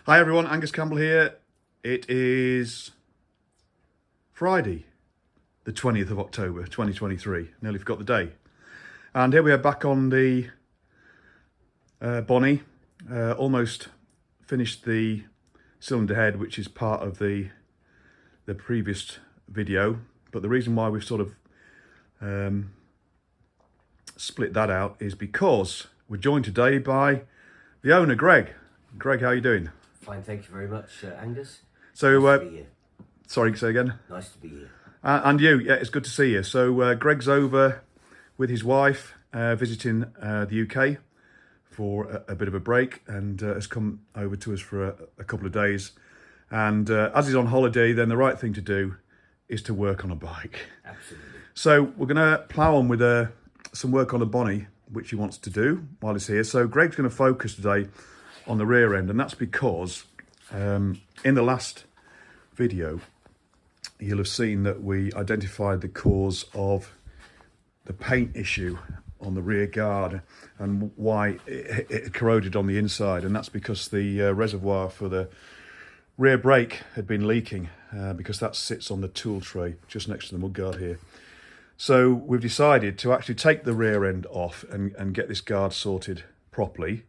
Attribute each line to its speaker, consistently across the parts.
Speaker 1: Hi everyone, Angus Campbell here. It is Friday, the 20th of October, 2023. Nearly forgot the day. And here we are back on the Bonnie. Almost finished the cylinder head, which is part of the previous video. But the reason why we've sort of split that out is because we're joined today by the owner, Greg. Greg, how are you doing?
Speaker 2: Fine, thank you very much, Angus.
Speaker 1: So,
Speaker 2: nice to be here.
Speaker 1: Sorry, say again?
Speaker 2: Nice to be here.
Speaker 1: And you, yeah, it's good to see you. So Greg's over with his wife, visiting the UK for a bit of a break, and has come over to us for a couple of days. And as he's on holiday, then the right thing to do is to work on a bike.
Speaker 2: Absolutely.
Speaker 1: So we're going to plough on with some work on the Bonnie, which he wants to do while he's here. So Greg's going to focus today on the rear end, and that's because in the last video you'll have seen that we identified the cause of the paint issue on the rear guard and why it corroded on the inside, and that's because the reservoir for the rear brake had been leaking, because that sits on the tool tray just next to the mudguard here. So we've decided to actually take the rear end off and get this guard sorted properly.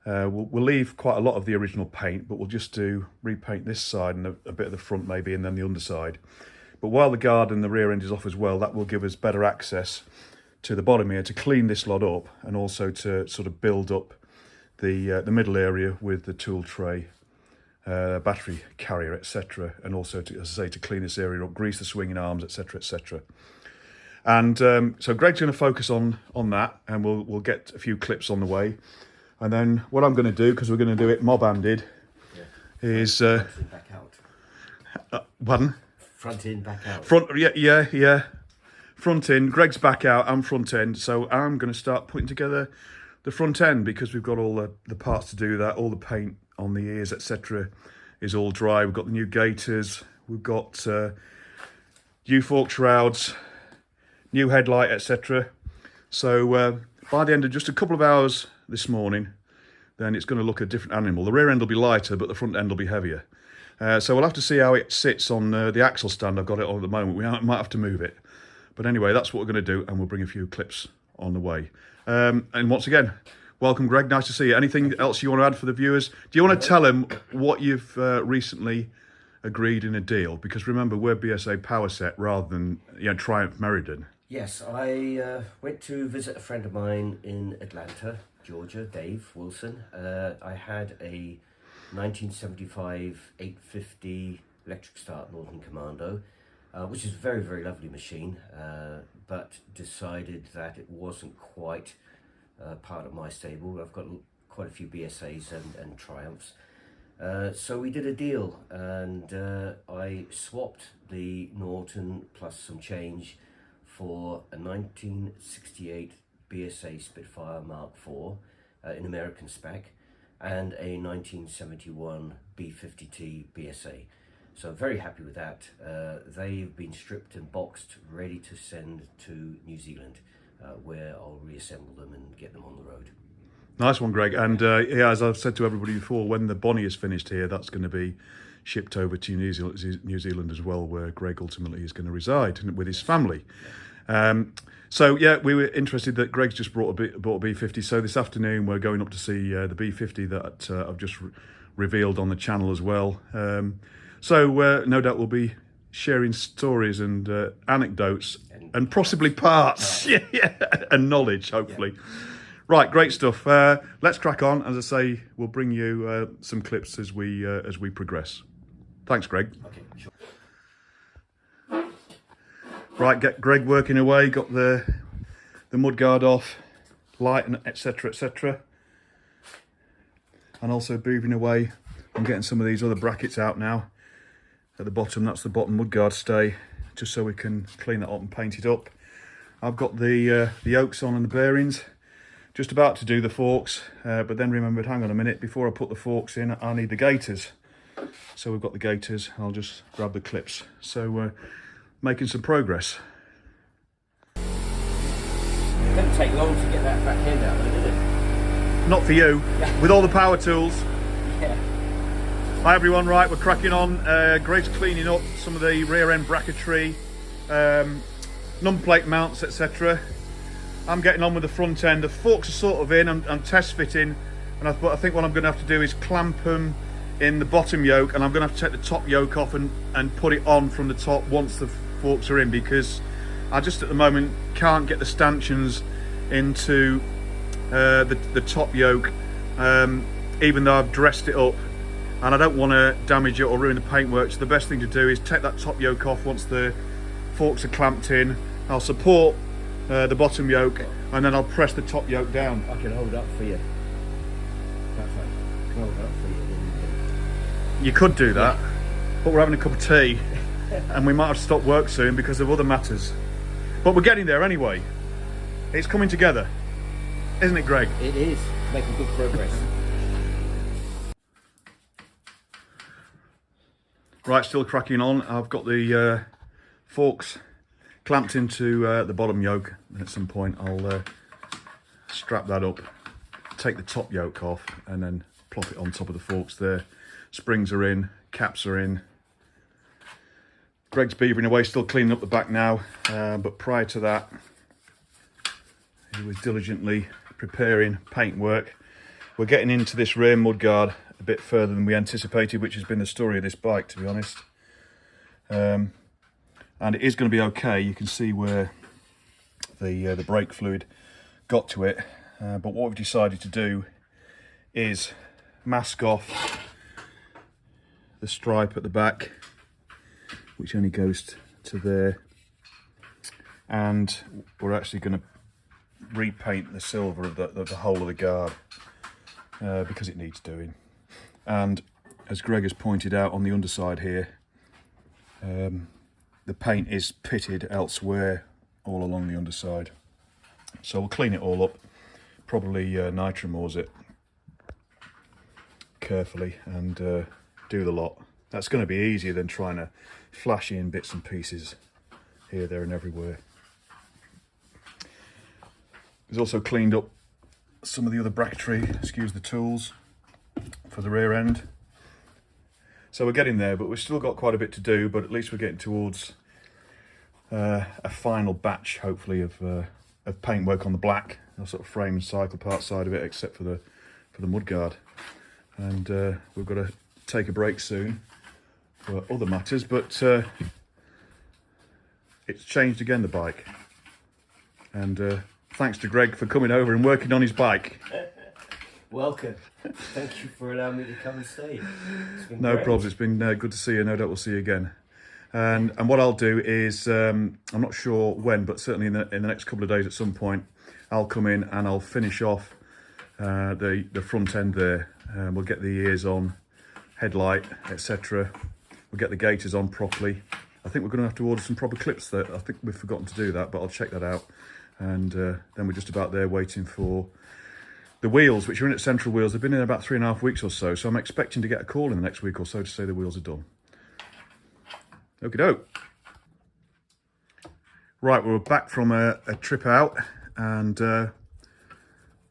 Speaker 1: We'll leave quite a lot of the original paint, but we'll just repaint this side and a bit of the front maybe, and then the underside. But while the guard and the rear end is off as well, that will give us better access to the bottom here to clean this lot up, and also to sort of build up the middle area with the tool tray, battery carrier, etc. And also, to, as I say, to clean this area up, grease the swinging arms, etc., etc. And so Greg's going to focus on that, and we'll get a few clips on the way. And then what I'm going to do, because we're going to do it mob-handed, is...
Speaker 2: Front in, back out.
Speaker 1: Pardon?
Speaker 2: Front in, back out.
Speaker 1: Yeah. Front in. Greg's back out, I'm front end. So I'm going to start putting together the front end, because we've got all the parts to do that. All the paint on the ears, etc. is all dry. We've got the new gaiters. We've got U-fork shrouds, new headlight, etc. So by the end of just a couple of hours this morning, then it's going to look a different animal. The rear end will be lighter, but the front end will be heavier. So we'll have to see how it sits on the axle stand I've got it on at the moment. We might have to move it. But anyway, that's what we're going to do, and we'll bring a few clips on the way. And once again, welcome, Greg. Nice to see you. Anything else you want to add for the viewers? Do you want to tell them what you've recently agreed in a deal? Because remember, we're BSA Power Set rather than Triumph Meriden.
Speaker 2: Yes, I went to visit a friend of mine in Atlanta, Georgia, Dave Wilson. I had a 1975 850 electric start Northern Commando, which is a very, very lovely machine, but decided that it wasn't quite part of my stable. I've got quite a few BSAs and Triumphs. So we did a deal, and I swapped the Norton plus some change for a 1968 BSA Spitfire Mark IV in American spec, and a 1971 B50T BSA. So I'm very happy with that. They've been stripped and boxed, ready to send to New Zealand, where I'll reassemble them and get them on the road.
Speaker 1: Nice one, Greg. And yeah, as I've said to everybody before, when the Bonnie is finished here, that's going to be shipped over to New Zealand as well, where Greg ultimately is going to reside with his family. So yeah, we were interested that Greg's just bought a B50. So this afternoon we're going up to see the B50 that I've just revealed on the channel as well. So no doubt we'll be sharing stories and anecdotes and possibly parts, and knowledge, hopefully. Yeah. Right, great stuff. Let's crack on. As I say, we'll bring you some clips as we progress. Thanks, Greg.
Speaker 2: Okay, sure.
Speaker 1: Right, get Greg working away. Got the mudguard off, light, and etc., etc. And also moving away. I'm getting some of these other brackets out now. At the bottom, that's the bottom mudguard stay, just so we can clean that up and paint it up. I've got the yokes on and the bearings. Just about to do the forks, but then remembered, hang on a minute, before I put the forks in, I need the gaiters. So we've got the gaiters. I'll just grab the clips. So making some progress.
Speaker 2: It didn't take long to get that back end out, though, did it?
Speaker 1: Not for you, with all the power tools.
Speaker 2: Yeah.
Speaker 1: Hi everyone, right, we're cracking on. Greg's cleaning up some of the rear end bracketry, numplate mounts, etc. I'm getting on with the front end. The forks are sort of in, I'm test fitting, and I think what I'm going to have to do is clamp them in the bottom yoke, and I'm going to have to take the top yoke off and put it on from the top once the forks are in, because I just at the moment can't get the stanchions into the top yoke, even though I've dressed it up, and I don't want to damage it or ruin the paintwork. So the best thing to do is take that top yoke off once the forks are clamped in. I'll support the bottom yoke, and then I'll press the top yoke down.
Speaker 2: I can hold up for you. That's right. I can hold up for you.
Speaker 1: You could do that, but we're having a cup of tea and we might have to stop work soon because of other matters. But we're getting there anyway. It's coming together, isn't it, Greg?
Speaker 2: It is. Making good progress.
Speaker 1: Right, still cracking on. I've got the forks clamped into the bottom yoke, and at some point I'll strap that up, take the top yoke off, and then plop it on top of the forks there. Springs are in, caps are in. Greg's beavering away, still cleaning up the back now, but prior to that he was diligently preparing paintwork. We're getting into this rear mudguard a bit further than we anticipated, which has been the story of this bike, to be honest. And it is going to be okay. You can see where the brake fluid got to it, but what we've decided to do is mask off the stripe at the back, which only goes to there, and we're actually going to repaint the silver of the whole of the guard because it needs doing. And as Greg has pointed out on the underside here, the paint is pitted elsewhere all along the underside, so we'll clean it all up, probably nitramose it carefully and do the lot. That's going to be easier than trying to flash in bits and pieces here, there and everywhere. He's also cleaned up some of the other bracketry, excuse the tools, for the rear end. So we're getting there, but we've still got quite a bit to do, but at least we're getting towards a final batch, hopefully, of paintwork on the black, the sort of frame and cycle part side of it, except for the mudguard. And we've got to take a break soon for other matters, but it's changed again, the bike. And thanks to Greg for coming over and working on his bike.
Speaker 2: Welcome. Thank you for allowing me to come and stay.
Speaker 1: No problems. It's been good to see you. No doubt we'll see you again. And what I'll do is, I'm not sure when, but certainly in the next couple of days at some point, I'll come in and I'll finish off the front end there. We'll get the ears on, headlight, etc. We'll get the gaiters on properly. I think we're going to have to order some proper clips there. I think we've forgotten to do that, but I'll check that out. And then we're just about there waiting for the wheels, which are in at Central Wheels. They've been in about 3.5 weeks or so, so I'm expecting to get a call in the next week or so to say the wheels are done. Okie doke. Right, we're back from a trip out, and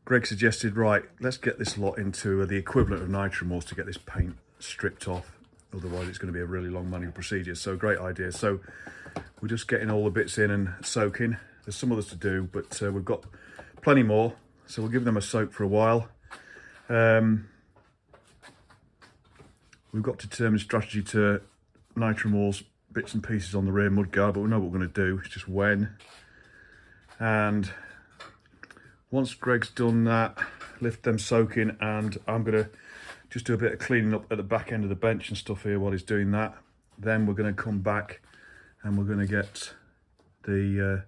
Speaker 1: Greg suggested, right, let's get this lot into the equivalent of nitramose to get this paint stripped off. Otherwise it's going to be a really long manual procedure. So great idea. So we're just getting all the bits in and soaking. There's some others to do, but we've got plenty more. So we'll give them a soak for a while. We've got to determine strategy to nitramose bits and pieces on the rear mudguard, but we know what we're going to do. It's just when. And once Greg's done that, lift them soaking, and I'm going to just do a bit of cleaning up at the back end of the bench and stuff here while he's doing that. Then we're going to come back and we're going to get the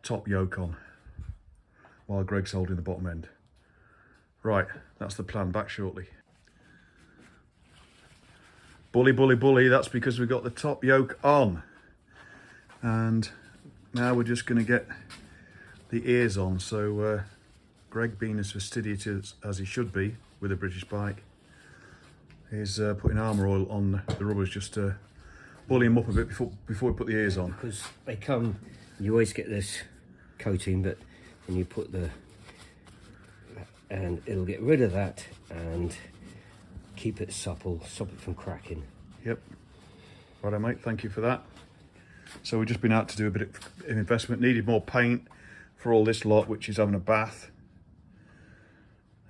Speaker 1: top yoke on while Greg's holding the bottom end. Right, that's the plan. Back shortly. Bully, bully, bully, that's because we got the top yoke on. And now we're just going to get the ears on. So Greg, being as fastidious as he should be with a British bike, is putting armour oil on the rubbers just to bully them up a bit before we put the ears on.
Speaker 2: Because they come, you always get this coating, but when you put and it'll get rid of that and keep it supple, stop it from cracking.
Speaker 1: Yep. Righto, mate. Thank you for that. So we've just been out to do a bit of investment. Needed more paint for all this lot, which is having a bath.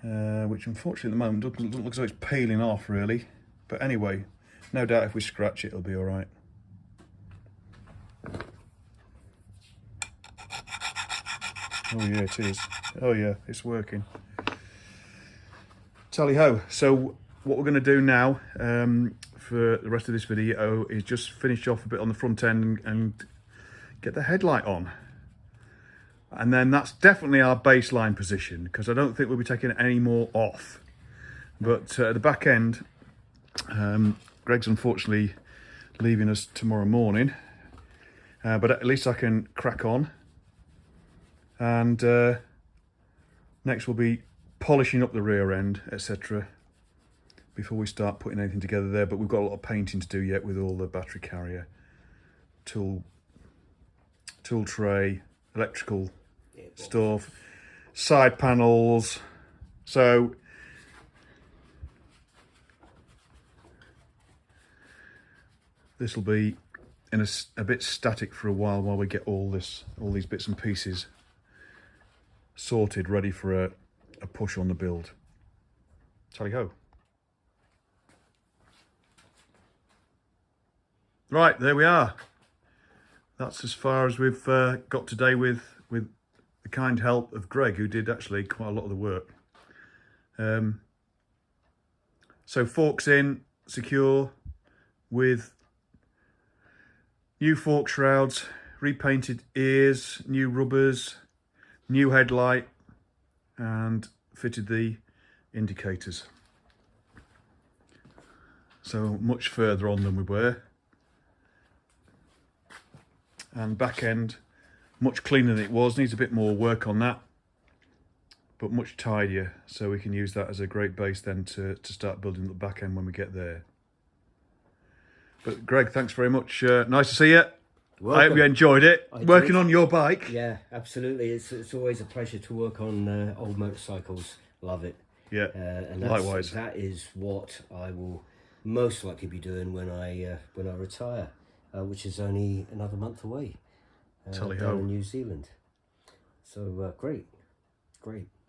Speaker 1: Which unfortunately at the moment doesn't look as though it's peeling off really. But anyway, no doubt if we scratch it, it'll be all right. Oh yeah, it is. Oh yeah, it's working. Tally ho. So what we're going to do now for the rest of this video is just finish off a bit on the front end and get the headlight on. And then that's definitely our baseline position, because I don't think we'll be taking any more off. But at the back end, Greg's unfortunately leaving us tomorrow morning. But at least I can crack on. And next we'll be polishing up the rear end, etc. before we start putting anything together there. But we've got a lot of painting to do yet with all the battery carrier, tool tray, electrical stuff, side panels. So this will be in a bit static for a while we get all these bits and pieces sorted, ready for a push on the build. Tally ho. Right, there we are. That's as far as we've got today with the kind help of Greg, who did actually quite a lot of the work. So forks in, secure, with new fork shrouds, repainted ears, new rubbers, new headlight, and fitted the indicators. So much further on than we were. And back end, much cleaner than it was, needs a bit more work on that, but much tidier, so we can use that as a great base then to start building the back end when we get there. But Greg, thanks very much. Nice to see you.
Speaker 2: Welcome.
Speaker 1: I hope you enjoyed it. Working on your bike.
Speaker 2: Yeah, absolutely. It's always a pleasure to work on old motorcycles. Love it.
Speaker 1: Yeah,
Speaker 2: and
Speaker 1: likewise.
Speaker 2: That is what I will most likely be doing when I retire, which is only another month away.
Speaker 1: Tally
Speaker 2: down
Speaker 1: ho.
Speaker 2: in New Zealand. So great.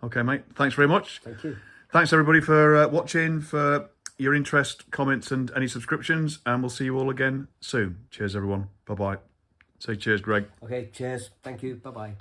Speaker 1: Okay, mate. Thanks very much.
Speaker 2: Thank you.
Speaker 1: Thanks everybody for watching, for your interest, comments, and any subscriptions. And we'll see you all again soon. Cheers, everyone. Bye bye. Say cheers, Greg.
Speaker 2: Okay. Cheers. Thank you. Bye bye.